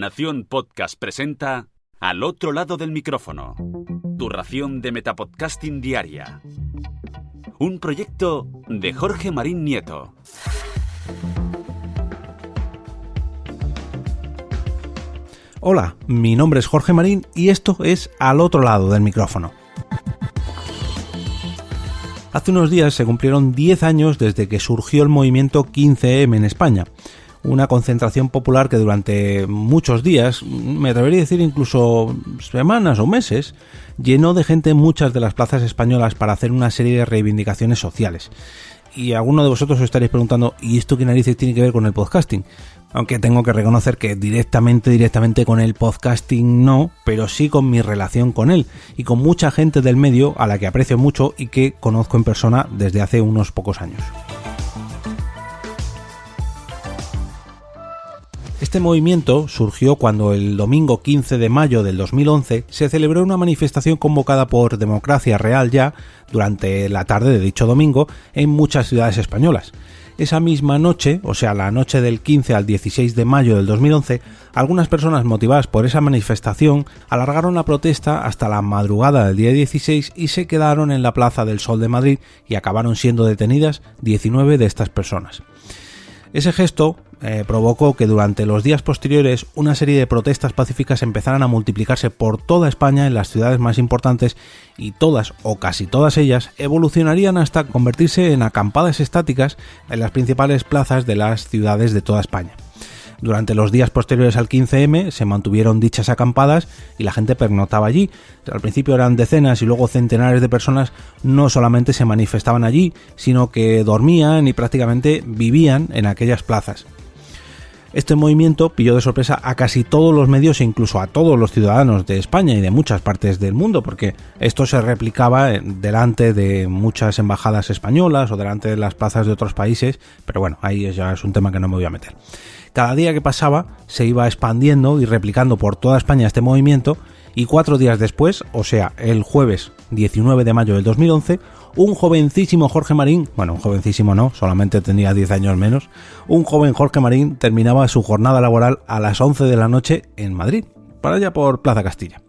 Nación Podcast presenta Al otro lado del micrófono, tu ración de metapodcasting diaria. Un proyecto de Jorge Marín Nieto. Hola, mi nombre es Jorge Marín y esto es Al otro lado del micrófono. Hace unos días se cumplieron 10 años desde que surgió el movimiento 15M en España. Una concentración popular que durante muchos días, me atrevería a decir incluso semanas o meses, llenó de gente muchas de las plazas españolas para hacer una serie de reivindicaciones sociales. Y alguno de vosotros os estaréis preguntando, ¿y esto qué narices tiene que ver con el podcasting? Aunque tengo que reconocer que directamente con el podcasting no, pero sí con mi relación con él y con mucha gente del medio a la que aprecio mucho y que conozco en persona desde hace unos pocos años. Este movimiento surgió cuando el domingo 15 de mayo del 2011 se celebró una manifestación convocada por Democracia Real Ya durante la tarde de dicho domingo en muchas ciudades españolas. Esa misma noche, o sea, la noche del 15 al 16 de mayo del 2011, algunas personas motivadas por esa manifestación alargaron la protesta hasta la madrugada del día 16 y se quedaron en la Plaza del Sol de Madrid y acabaron siendo detenidas 19 de estas personas. Ese gesto provocó que durante los días posteriores una serie de protestas pacíficas empezaran a multiplicarse por toda España en las ciudades más importantes y todas o casi todas ellas evolucionarían hasta convertirse en acampadas estáticas en las principales plazas de las ciudades de toda España. Durante los días posteriores al 15M se mantuvieron dichas acampadas y la gente pernoctaba allí. Al principio eran decenas y luego centenares de personas, no solamente se manifestaban allí, sino que dormían y prácticamente vivían en aquellas plazas. Este movimiento pilló de sorpresa a casi todos los medios e incluso a todos los ciudadanos de España y de muchas partes del mundo, porque esto se replicaba delante de muchas embajadas españolas o delante de las plazas de otros países, pero bueno, ahí ya es un tema que no me voy a meter. Cada día que pasaba se iba expandiendo y replicando por toda España este movimiento y 4 días después, o sea, el jueves 19 de mayo del 2011, un jovencísimo Jorge Marín, bueno, un jovencísimo no, solamente tenía 10 años menos, un joven Jorge Marín terminaba su jornada laboral a las 11 de la noche en Madrid, para allá por Plaza Castilla.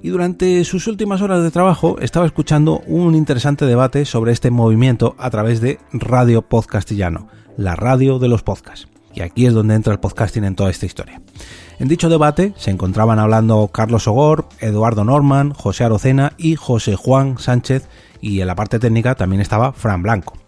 Y durante sus últimas horas de trabajo estaba escuchando un interesante debate sobre este movimiento a través de Radio Podcastellano, la radio de los podcasts. Y aquí es donde entra el podcasting en toda esta historia. En dicho debate se encontraban hablando Carlos Sogor, Eduardo Norman, José Arocena y José Juan Sánchez, y en la parte técnica también estaba Fran Blanco.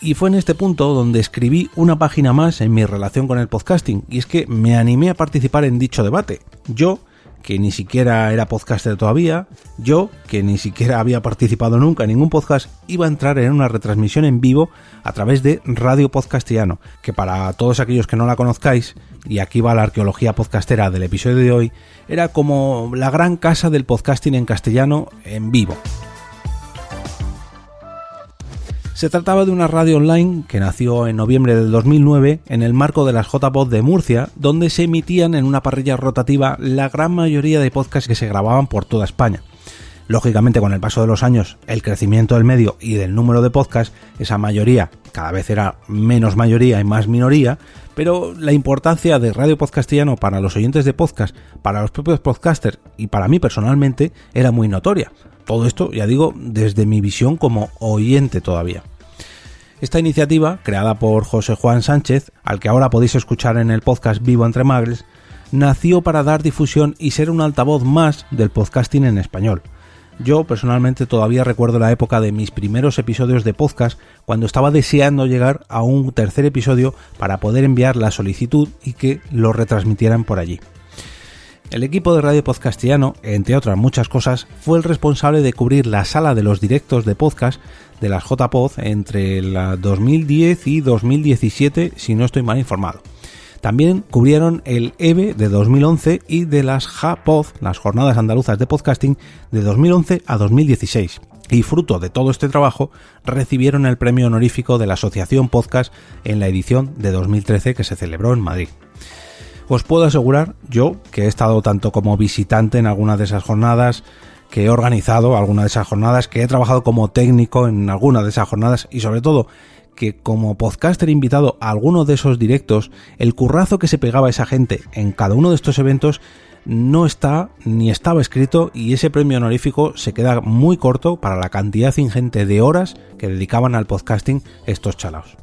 Y fue en este punto donde escribí una página más en mi relación con el podcasting, y es que me animé a participar en dicho debate. Yo, que ni siquiera era podcaster todavía, yo, que ni siquiera había participado nunca en ningún podcast, iba a entrar en una retransmisión en vivo a través de Radio Podcastellano, que para todos aquellos que no la conozcáis, y aquí va la arqueología podcastera del episodio de hoy, era como la gran casa del podcasting en castellano en vivo. Se trataba de una radio online que nació en noviembre del 2009 en el marco de las JPod de Murcia, donde se emitían en una parrilla rotativa la gran mayoría de podcasts que se grababan por toda España. Lógicamente, con el paso de los años, el crecimiento del medio y del número de podcasts, esa mayoría cada vez era menos mayoría y más minoría, pero la importancia de Radio Podcastellano para los oyentes de podcast, para los propios podcasters y para mí personalmente era muy notoria. Todo esto, ya digo, desde mi visión como oyente todavía. Esta iniciativa, creada por José Juan Sánchez, al que ahora podéis escuchar en el podcast Vivo Entre Magres, nació para dar difusión y ser un altavoz más del podcasting en español. Yo personalmente todavía recuerdo la época de mis primeros episodios de podcast, cuando estaba deseando llegar a un tercer episodio para poder enviar la solicitud y que lo retransmitieran por allí. El equipo de Radio Podcastellano, entre otras muchas cosas, fue el responsable de cubrir la sala de los directos de podcast de las JPod entre la 2010 y 2017, si no estoy mal informado. También cubrieron el EVE de 2011 y de las JPod, las Jornadas Andaluzas de Podcasting, de 2011 a 2016. Y fruto de todo este trabajo, recibieron el premio honorífico de la Asociación Podcast en la edición de 2013 que se celebró en Madrid. Os puedo asegurar, yo, que he estado tanto como visitante en alguna de esas jornadas, que he organizado alguna de esas jornadas, que he trabajado como técnico en alguna de esas jornadas y sobre todo que como podcaster invitado a alguno de esos directos, el currazo que se pegaba esa gente en cada uno de estos eventos no está ni estaba escrito, y ese premio honorífico se queda muy corto para la cantidad ingente de horas que dedicaban al podcasting estos chalaos.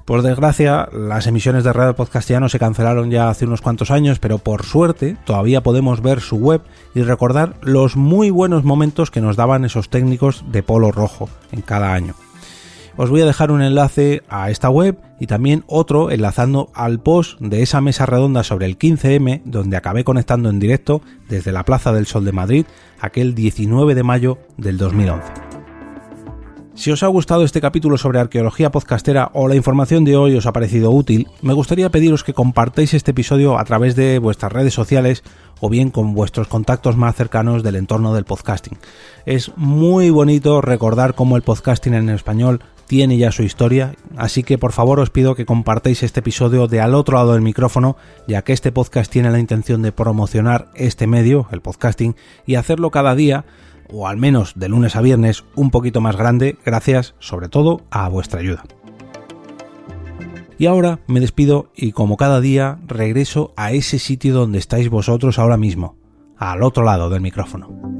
Por desgracia, las emisiones de Radio Podcastiano se cancelaron ya hace unos cuantos años, pero por suerte todavía podemos ver su web y recordar los muy buenos momentos que nos daban esos técnicos de polo rojo en cada año. Os voy a dejar un enlace a esta web y también otro enlazando al post de esa mesa redonda sobre el 15M, donde acabé conectando en directo desde la Plaza del Sol de Madrid aquel 19 de mayo del 2011. Si os ha gustado este capítulo sobre arqueología podcastera o la información de hoy os ha parecido útil, me gustaría pediros que compartáis este episodio a través de vuestras redes sociales o bien con vuestros contactos más cercanos del entorno del podcasting. Es muy bonito recordar cómo el podcasting en español tiene ya su historia, así que por favor os pido que compartáis este episodio de Al otro lado del micrófono, ya que este podcast tiene la intención de promocionar este medio, el podcasting, y hacerlo cada día, o al menos de lunes a viernes, un poquito más grande, gracias sobre todo a vuestra ayuda. Y ahora me despido y como cada día regreso a ese sitio donde estáis vosotros ahora mismo, al otro lado del micrófono.